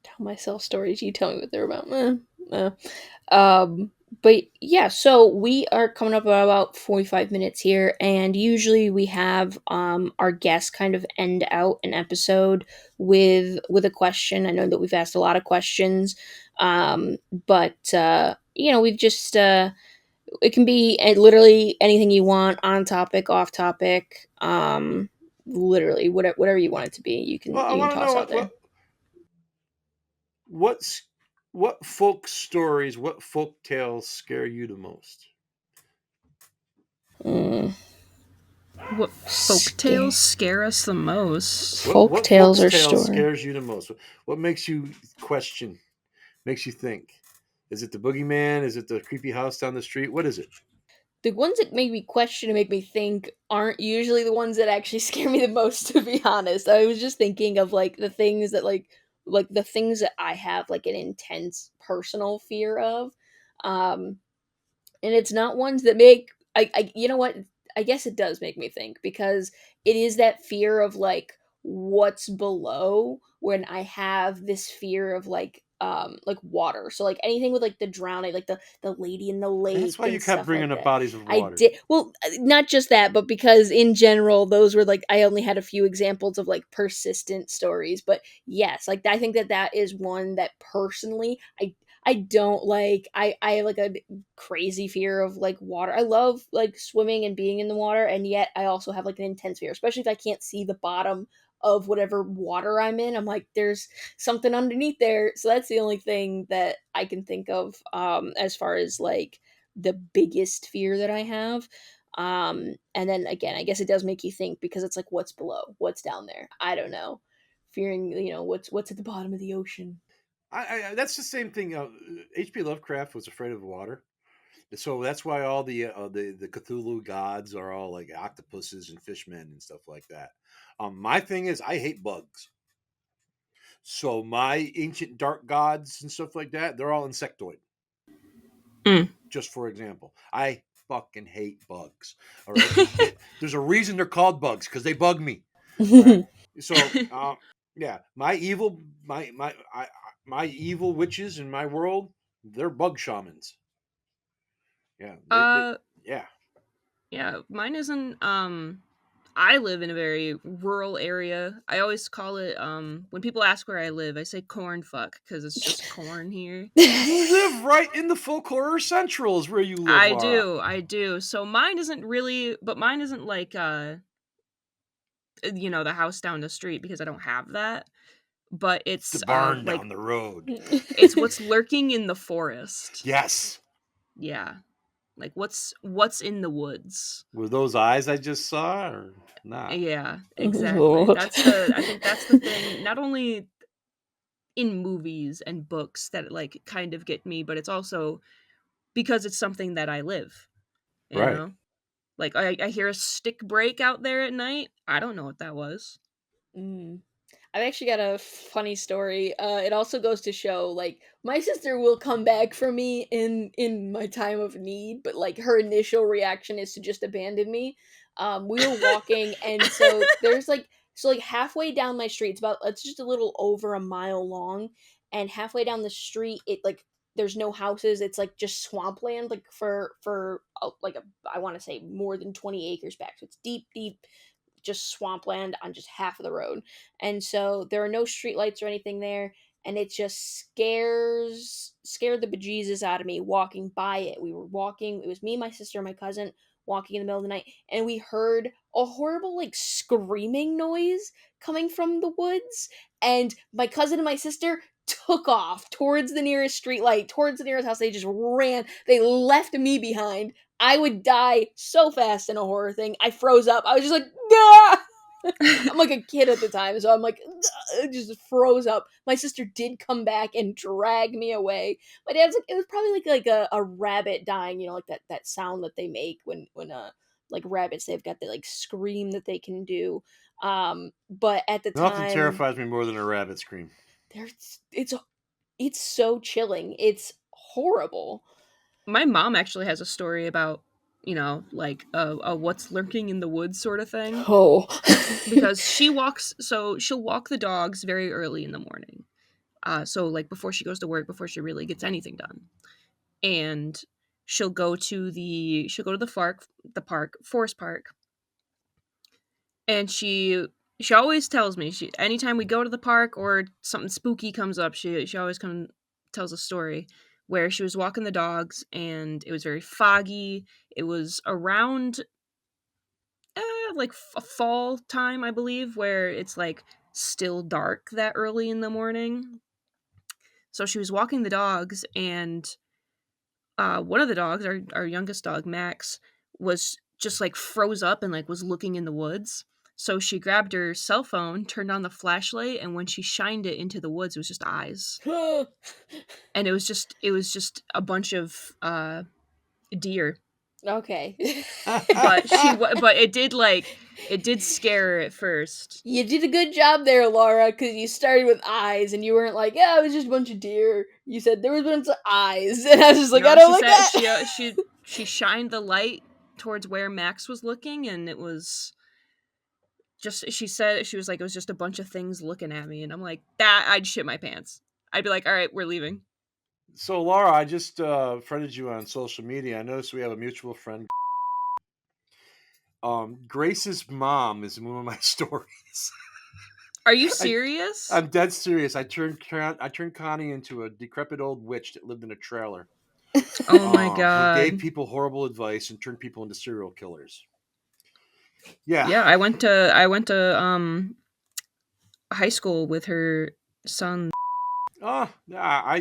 Tell myself stories, you tell me what they're about. Eh. Um, but yeah, so we are coming up at about 45 minutes here, and usually we have our guests kind of end out an episode with a question. I know that we've asked a lot of questions, but we've just It can be literally anything you want, on topic, off topic, literally whatever you want it to be. Well, I You can want to know toss out there. what's what folk stories, what folk tales scare you the most? Mm, What folk tales scare scare us the most? folk What tales folk's or tale story. scares you the most? What makes you question? Makes you think? Is it the boogeyman? Is it the creepy house down the street? What is it? The ones that make me question and make me think aren't usually the ones that actually scare me the most, to be honest. I was just thinking of like the things that like the things that I have like an intense personal fear of. Um and it's not ones that make I you know what, I guess it does make me think, because it is that fear of like what's below, when I have this fear of like water, so like anything with like the drowning, like the lady in the That's lake why you and kept stuff bringing like up that. bodies of I water. did, well, not just that, but because in general those were like, I only had a few examples of like persistent stories, but yes, like I think that that is one that personally I don't like. I have like a crazy fear of like water. I love like swimming and being in the water, and yet I also have like an intense fear, especially if I can't see the bottom of whatever water I'm in. I'm like, there's something underneath there. So that's the only thing that I can think of as far as like the biggest fear that I have. And then again, I guess it does make you think, because it's like what's below, what's down there. I don't know. Fearing, what's at the bottom of the ocean. That's the same thing. H.P. Lovecraft was afraid of water, so that's why all the Cthulhu gods are all like octopuses and fishmen and stuff like that. My thing is, I hate bugs. So my ancient dark gods and stuff like that, they're all insectoid. Mm. Just for example, I fucking hate bugs. All right, there's a reason they're called bugs, because they bug me. All right, so yeah, my evil witches in my world, they're bug shamans. Yeah, uh yeah. yeah, mine isn't I live in a very rural area. I always call it when people ask where I live, I say corn fuck because it's just corn here. You live right in the folk horror central, is where you live, I Laura. do, I do. So mine isn't really, but mine isn't like the house down the street because I don't have that. But It's the it's barn like down the road. it's what's lurking in the forest. Yes. Yeah. Like what's in the woods. Were those eyes I just saw or not? Yeah, exactly. Lord. I think that's the thing. Not only in movies and books that like kind of get me, but it's also because it's something that I live, you Right. know? Like I hear a stick break out there at night. I don't know what that was. Mm. I've actually got a funny story. It also goes to show, like, my sister will come back for me in my time of need, but like her initial reaction is to just abandon me. We were walking, and so halfway down my street, it's just a little over a mile long, and halfway down the street, it like there's no houses. It's like just swampland, like for like a, I want to say more than 20 acres back. So it's deep, deep just swampland on just half of the road. And so there are no streetlights or anything there. And it just scared the bejesus out of me walking by it. We were walking, it was me, my sister, and my cousin walking in the middle of the night, and we heard a horrible like screaming noise coming from the woods. And my cousin and my sister took off towards the nearest streetlight, towards the nearest house. They just ran. They left me behind. I would die so fast in a horror thing. I froze up. I was just like, nah! I'm like a kid at the time, so I'm like, just froze up. My sister did come back and drag me away. My dad's like, it was probably like a rabbit dying, like that sound that they make when like rabbits, they've got the like scream that they can do. But at the Nothing time, terrifies me more than a rabbit scream. there's it's so chilling. It's horrible. My mom actually has a story about, like a what's lurking in the woods sort of thing Oh. because she'll walk the dogs very early in the morning. So like before she goes to work, before she really gets anything done. And she'll go to the park, forest park, and she always tells me, anytime we go to the park or something spooky comes up, she always tells a story. where she was walking the dogs and it was very foggy. It was around like fall time, I believe, where it's like still dark that early in the morning. So she was walking the dogs, and one of the dogs, our youngest dog, Max, was just like froze up and like was looking in the woods. So she grabbed her cell phone, turned on the flashlight, and when she shined it into the woods, it was just eyes. And it was just a bunch of deer. Okay. But it did scare her at first. You did a good job there, Laura, because you started with eyes and you weren't like, yeah, it was just a bunch of deer. You said there was a bunch of eyes, and I was just like, I No, don't she like said that. she shined the light towards where Max was looking, and it was just, she said, she was like, it was just a bunch of things looking at me, and I'm like, that I'd shit my pants. I'd be like, all right, we're leaving. So, Laura, I just friended you on social media. I noticed we have a mutual friend. Grace's mom is in one of my stories. Are you I, serious? I'm dead serious. I turned Connie into a decrepit old witch that lived in a trailer. Oh my Who gave god. people horrible advice and turned people into serial killers. Yeah. Yeah, I went to high school with her son. Oh, yeah.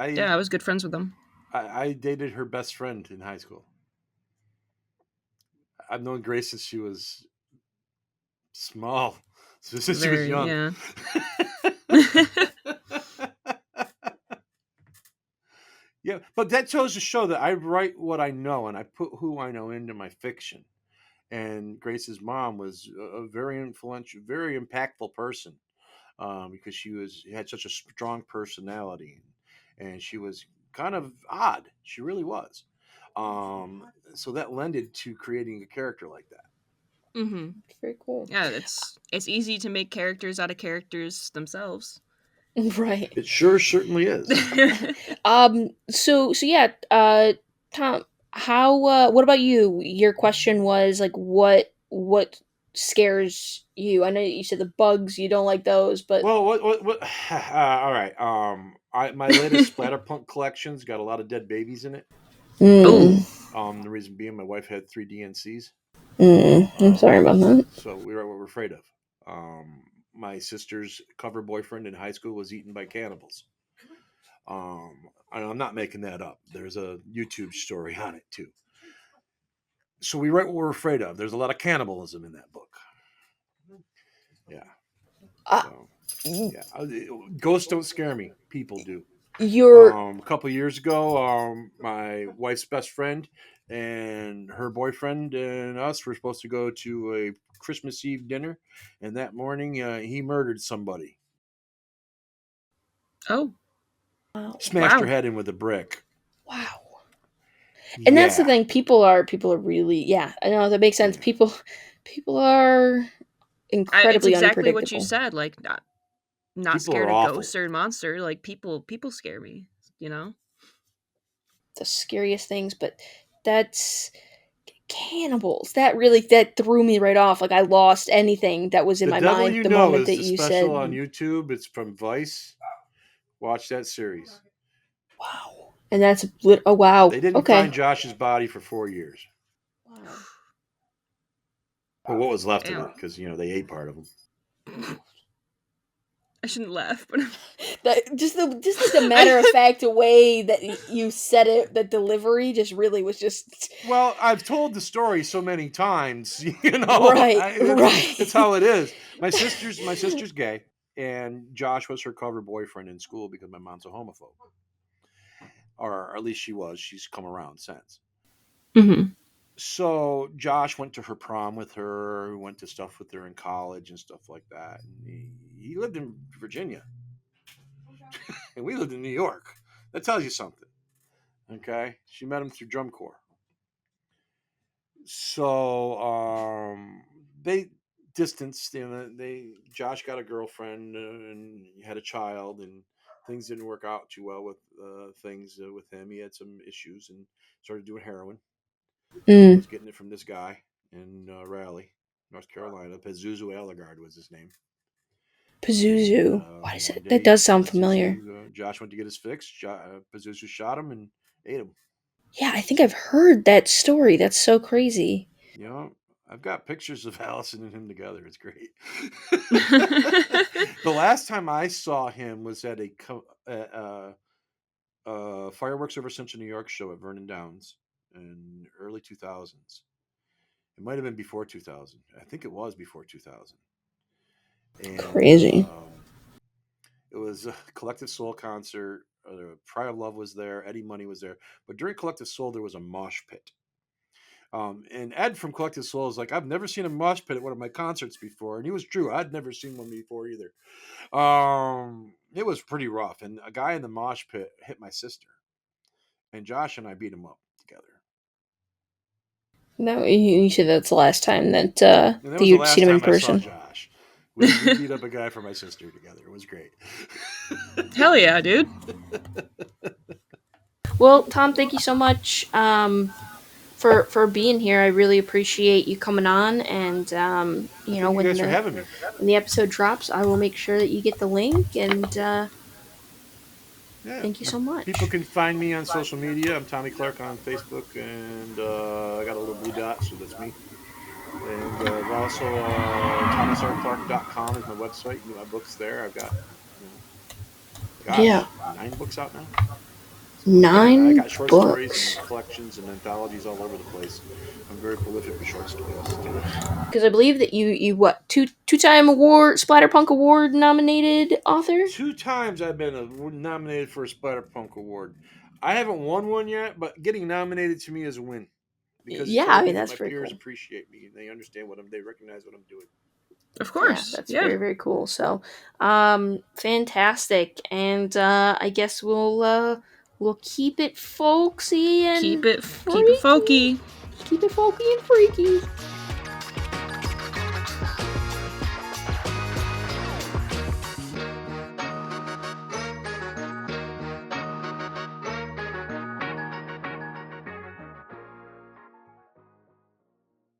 Yeah, I was good friends with them. I dated her best friend in high school. I've known Grace since she was small, since she was Very, young. yeah. Yeah, but that goes to show that I write what I know and I put who I know into my fiction. And Grace's mom was a very influential, very impactful person, because she had such a strong personality, and she was kind of odd. She really was. So that lended to creating a character like that. Mm-hmm. Very cool. Yeah, it's easy to make characters out of characters themselves. Right. It sure certainly is. So yeah, Tom, how what about you? Your question was like what scares you? I know you said the bugs, you don't like those, but Well, what? All right. My latest Splatterpunk collection's got a lot of dead babies in it. mm, Oh, The reason being, my wife had 3 DNCs. I'm sorry about that. So we were what we're afraid of. My sister's cover boyfriend in high school was eaten by cannibals. And I'm not making that up. There's a YouTube story on it too. So we write what we're afraid of. There's a lot of cannibalism in that book. Yeah. Uh, So yeah, ghosts don't scare me. People do. you're A couple years ago, my wife's best friend and her boyfriend and us were supposed to go to a Christmas Eve dinner, and that morning he murdered somebody, oh, wow. smashed her wow. head in with a brick. Wow. And that's the Yeah, thing, people are really, yeah, I know that makes sense. yeah. People are It's incredibly exactly what you unpredictable. said. Like, not People are scared of awful. ghosts or monster. Like, people scare me. You know. The scariest things, but that's cannibals. That threw me right off. Like I lost anything that was in The my Devil mind You the Know moment is that the you special on said, YouTube. It's from Vice. Watch that series. "Wow." And that's oh They wow. didn't Okay. find Josh's body for 4 years, Wow. or what was left of Damn. it, because they ate part of him. I shouldn't laugh, but That just like the matter of I, fact way that you said it, the delivery just really was just Well, I've told the story so many times, right, it's how right. it is. My sister's gay, and Josh was her cover boyfriend in school because my mom's a homophobe, or at least she was. She's come around since. mm-hmm. So Josh went to her prom with her, went to stuff with her in college and stuff like that. And he lived in Virginia, and we lived in New York. That tells you something. Okay, she met him through drum corps. So they distanced. Josh got a girlfriend and had a child, and things didn't work out too well with things with him. He had some issues and started doing heroin, and Mm, was getting it from this guy in Raleigh, North Carolina. Pazuzu Allegard was his name. And Pazuzu. Why is one it? That day does sound Pazuzu familiar. Josh went to get his fix. Pazuzu shot him and ate him. Yeah, I think I've heard that story. That's so crazy. You know, I've got pictures of Allison and him together. It's great. The last time I saw him was at a fireworks over Central New York show at Vernon Downs in early 2000s. It might have been before 2000. I think it was before 2000. And Crazy. it was a Collective Soul concert. Pride of Love was there. Eddie Money was there. But during Collective Soul, there was a mosh pit. And Ed from Collective Soul is like, I've never seen a mosh pit at one of my concerts before. And he was true. I'd never seen one before either. It was pretty rough. And a guy in the mosh pit hit my sister. And Josh and I beat him up together. No, you said that's the last time that And that that was the you'd seen last him in time I saw person. Josh. We beat up a guy for my sister together. It was great. Hell yeah, dude. Well, Tom, thank you so much for being here. I really appreciate you coming on, and Well, you know, thank you guys for having me. when the episode drops, I will make sure that you get the link. And Yeah. thank you so People much. can find me on social media. I'm Tommy Clark on Facebook, and I got a little blue dot, so that's me. And also, thomasrclark.com is my website. You can get my books there. I've got, you know, Yeah, gosh, 9 books out now. So I nine got short stories books. and collections and anthologies all over the place. I'm very prolific with short stories. Because I believe that you what two-time award Splatterpunk award nominated author. 2 times I've been nominated for a Splatterpunk award. I haven't won one yet, but getting nominated to me is a win because it Yeah, I tells mean me that that's my very peers cool. appreciate me and they understand they recognize what I'm doing. Of Yeah, course. that's Yeah. very, very cool. So, fantastic. And I guess we'll keep it folksy and Keep it freaky. folky. Keep it folky and freaky.